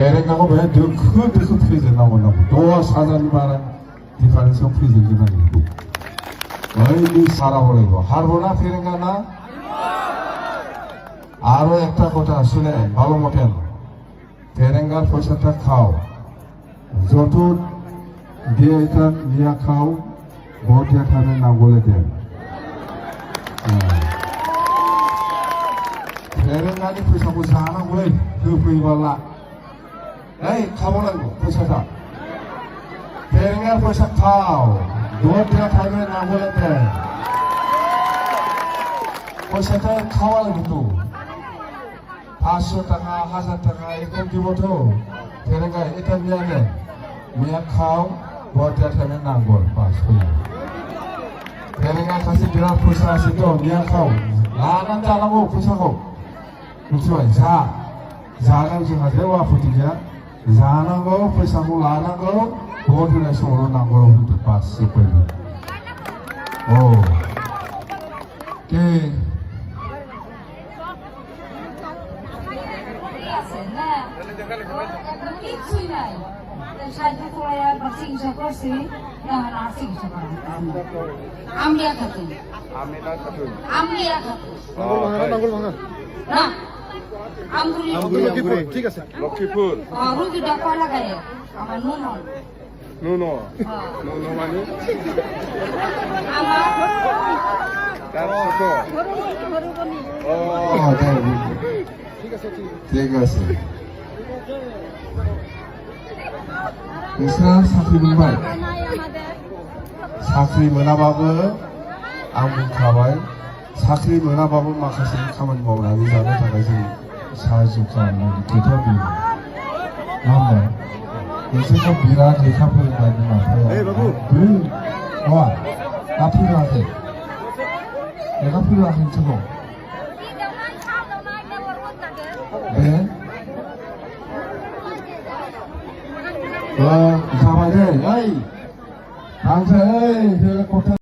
대랭하고 왜 그 프리즌 나오냐고 또 사장님하는 디파렌스 프리즌이 나오고 너희들 살아보려고 হারবোনা ফেরেঙ্গা না আরো একটা কথা শুনে ভালো মতেন ফেরেঙ্গার পয়সাটা খাও যত দিয়ে এটা নিয়ে খাও ভোটিয়া খাবে না বলে দেন ফেরেঙ্গানি পয়সাखौ जानांगौलै होफैबाला এই খাবো লাগবো পয়সাটা ফেরেঙ্গার পয়সা খাও ভোটিয়া খাবে না বলে দেন পয়সাটা খাওয়া লাগবে তো 500 টাকা 1000 টাকা এরকম দিব তো ফেরেঙ্গা এটা নিয়ে খাও ভোটিয়া খাবে না বল পাস হয়ে ফেরেঙ্গা কাছে বিরাট পয়সা আছে তো নিয়ে খাও লানান জানাবো পয়সাखौ मिथिबाय जानायाव जोंहा जेबो आपत्ति गैया जानांगौ फैसाखौ लानांगौ भट होनाय समावल' नांगौ होनदो बास जोब्बायबो औ दे না আমগুলি ঠিক আছে লক্ষ্মীপুর রুগীটা কয় লাগায় আমার নুনো মানে আমার তার ছোট ও ঠিক আছে नोंस्रा साख्रि मोनबाय साख्रि मोनाबाबो आं बुंखाबाय साख्रि मोनाबाबो माखासे खामानि मावनानै जानो थाखाय जों साहाय्य खालामनांगौ खोथाया बेनो नङा होमबा नोंसोरखौ बिराद लेखा फोरोंबाय बिमा बिफाया नङा दा फोरोङाखै लेखा फोरोङाखै नोंसोरखौ बे जाबाय दे ओइ थांसै ओइ